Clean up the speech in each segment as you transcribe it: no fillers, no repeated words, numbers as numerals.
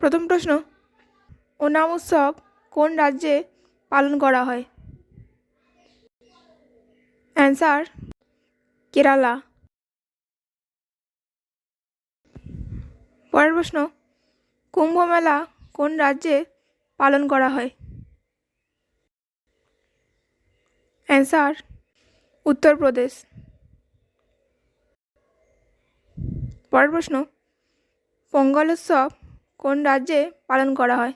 প্রথম প্রশ্ন, ওনাম উৎসব কোন রাজ্যে পালন করা হয়? অ্যান্সার কেরালা। পরের প্রশ্ন, কুম্ভ মেলা কোন রাজ্যে পালন করা হয়? অ্যান্সার উত্তরপ্রদেশ। পরের প্রশ্ন, পোঙ্গল উৎসব কোন রাজ্যে পালন করা হয়?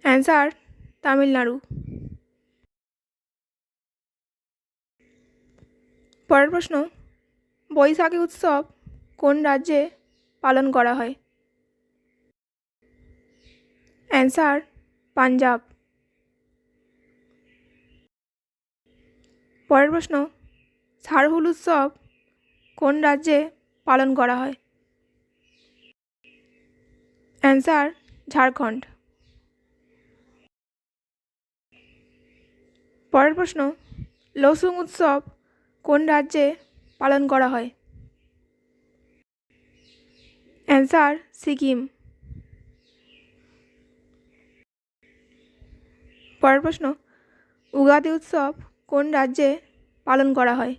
অ্যান্সার তামিলনাড়ু। পরের প্রশ্ন, বৈশাখী উৎসব কোন রাজ্যে পালন করা হয়? অ্যান্সার পাঞ্জাব। পরের প্রশ্ন, সারহুল উৎসব কোন রাজ্যে পালন করা হয়? অ্যান্সার ঝাড়খণ্ড। পরের প্রশ্ন, লসুং উৎসব কোন রাজ্যে পালন করা হয়? অ্যান্সার সিকিম। পরের প্রশ্ন, উগাদি উৎসব কোন রাজ্যে পালন করা হয়?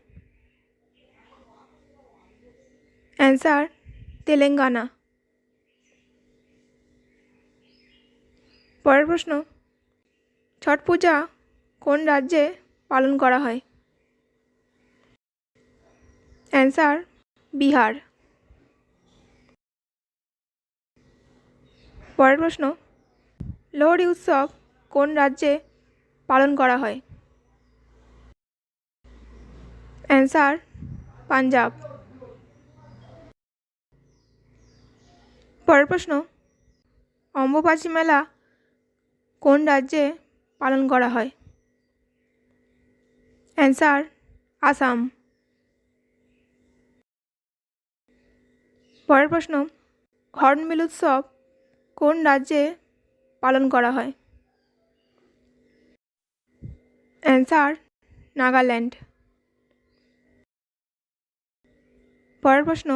অ্যান্সার তেলেঙ্গানা। পরের প্রশ্ন, ছট পূজা কোন রাজ্যে পালন করা হয়? অ্যান্সার বিহার। পরের প্রশ্ন, লোহড়ি উৎসব কোন রাজ্যে পালন করা হয়? অ্যান্সার পাঞ্জাব। পরের প্রশ্ন, অম্বুবাচী মেলা কোন রাজ্যে পালন করা হয়? অ্যান্সার আসাম। পরের প্রশ্ন, হর্নবিল উৎসব কোন রাজ্যে পালন করা হয়? অ্যান্সার নাগাল্যান্ড। পরের প্রশ্ন,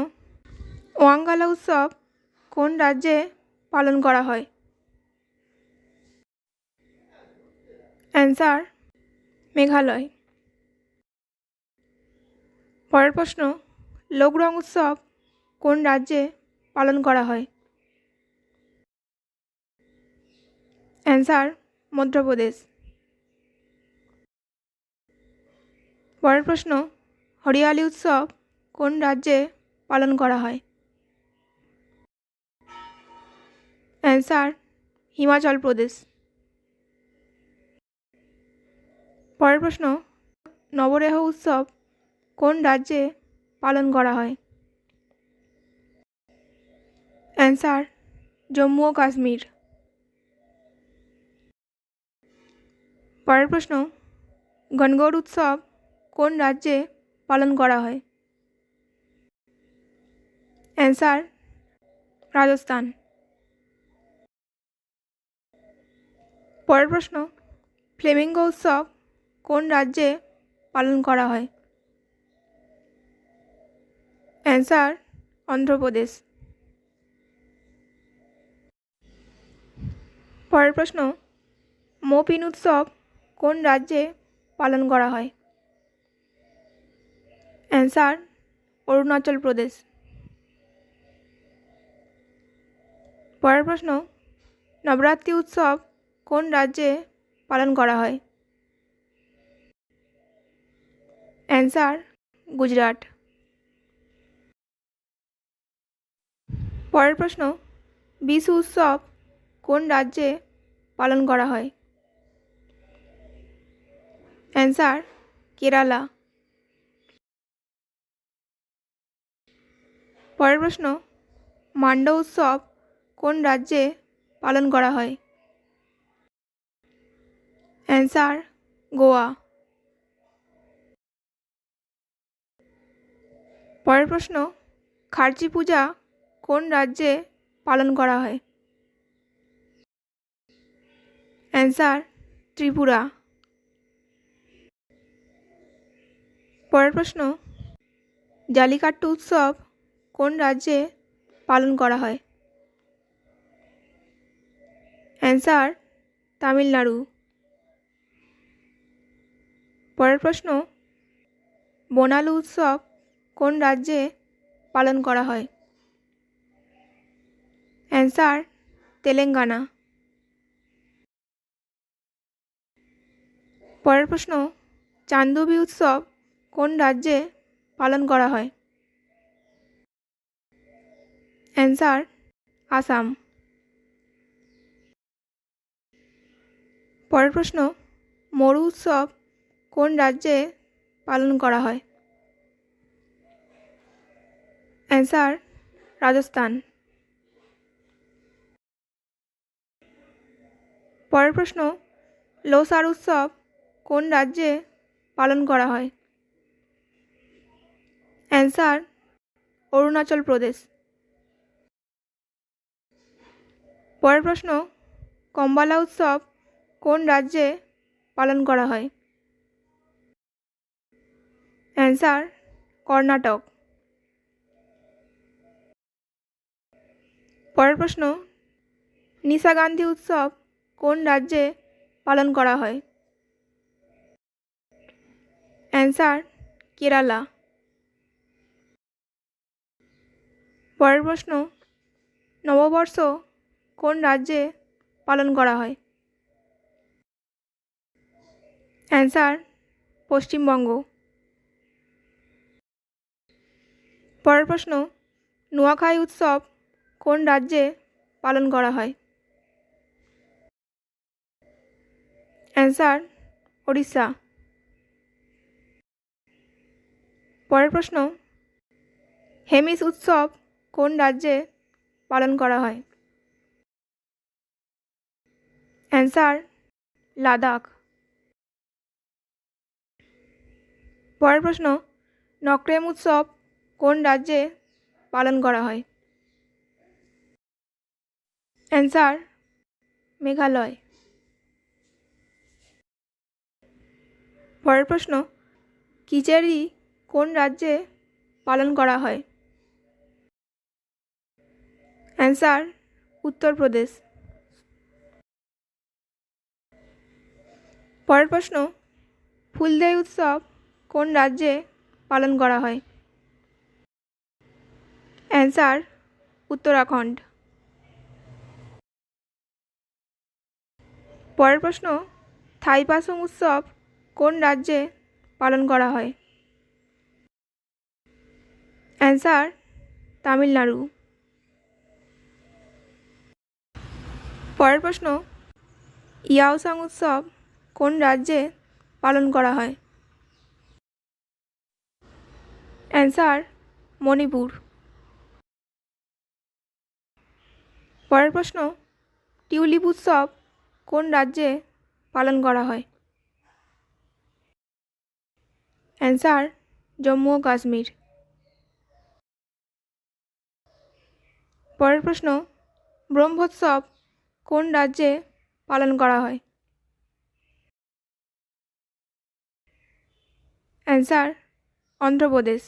ওয়াঙ্গালা উৎসব কোন রাজ্যে পালন করা হয়? অ্যান্সার মেঘালয়। পরের প্রশ্ন, লোকরং উৎসব কোন রাজ্যে পালন করা হয়? অ্যান্সার মধ্যপ্রদেশ। পরের প্রশ্ন, হরিয়ালি উৎসব কোন রাজ্যে পালন করা হয়? অ্যান্সার হিমাচল প্রদেশ। পরের প্রশ্ন, নবরেহ উৎসব কোন রাজ্যে পালন করা হয়? অ্যান্সার জম্মু ও কাশ্মীর। পরের প্রশ্ন, গণগৌর উৎসব কোন রাজ্যে পালন করা হয়? অ্যান্সার রাজস্থান। পরের প্রশ্ন, ফ্লেমিঙ্গো উৎসব কোন রাজ্যে পালন করা হয়? অ্যান্সার অন্ধ্রপ্রদেশ। পরের প্রশ্ন, মোপিন উৎসব কোন রাজ্যে পালন করা হয়? অ্যান্সার অরুণাচল প্রদেশ। পরের প্রশ্ন, নবরাত্রি উৎসব কোন রাজ্যে পালন করা হয়? অ্যান্সার গুজরাট। পরের প্রশ্ন, বিশু উৎসব কোন রাজ্যে পালন করা হয়? অ্যান্সার কেরালা। পরের প্রশ্ন, মান্ডা উৎসব কোন রাজ্যে পালন করা হয়? অ্যান্সার গোয়া। পরের প্রশ্ন, খার্চি পূজা কোন রাজ্যে পালন করা হয়? অ্যান্সার ত্রিপুরা। পরের প্রশ্ন, জালিকাট্টু উৎসব কোন রাজ্যে পালন করা হয়? অ্যান্সার তামিলনাড়ু। পরের প্রশ্ন, বোনালু উৎসব কোন রাজ্যে পালন করা হয়? অ্যান্সার তেলেঙ্গানা। পরের প্রশ্ন, চান্দোবি উৎসব কোন রাজ্যে পালন করা হয়? অ্যান্সার আসাম। পরের প্রশ্ন, মরু উৎসব কোন রাজ্যে পালন করা হয়? অ্যান্সার রাজস্থান। পরের প্রশ্ন, লোসার উৎসব কোন রাজ্যে পালন করা হয়? অ্যান্সার অরুণাচল প্রদেশ। পরের প্রশ্ন, কম্বালা উৎসব কোন রাজ্যে পালন করা হয়? অ্যান্সার কর্ণাটক। পরের প্রশ্ন, নিশাগান্ধি উৎসব কোন রাজ্যে পালন করা হয়? অ্যান্সার কেরালা। পরের প্রশ্ন, নববর্ষ কোন রাজ্যে পালন করা হয়? অ্যান্সার পশ্চিমবঙ্গ। পরের প্রশ্ন, নুয়াখাই উৎসব কোন রাজ্যে পালন করা হয়? অ্যান্সার ওড়িশা। পরের প্রশ্ন, হেমিস উৎসব কোন রাজ্যে পালন করা হয়? অ্যান্সার লাদাখ। পরের প্রশ্ন, নক্রেম উৎসব কোন রাজ্যে পালন করা হয়? অ্যান্সার মেঘালয়। পরের প্রশ্ন, কিচেরি কোন রাজ্যে পালন করা হয়? অ্যান্সার উত্তরপ্রদেশ। পরের প্রশ্ন, ফুলদেই উৎসব কোন রাজ্যে পালন করা হয়? অ্যান্সার উত্তরাখণ্ড। পরের প্রশ্ন, থাইপাসং উৎসব কোন রাজ্যে পালন করা হয়? অ্যান্সার তামিলনাড়ু। পরের প্রশ্ন, ইয়াওসাং উৎসব কোন রাজ্যে পালন করা হয়? অ্যান্সার মণিপুর। পরের প্রশ্ন, টিউলিপ উৎসব কোন রাজ্যে পালন করা হয়? অ্যান্সার জম্মু ও কাশ্মীর। পরের প্রশ্ন, ব্রহ্মোৎসব কোন রাজ্যে পালন করা হয়? অ্যান্সার অন্ধ্রপ্রদেশ।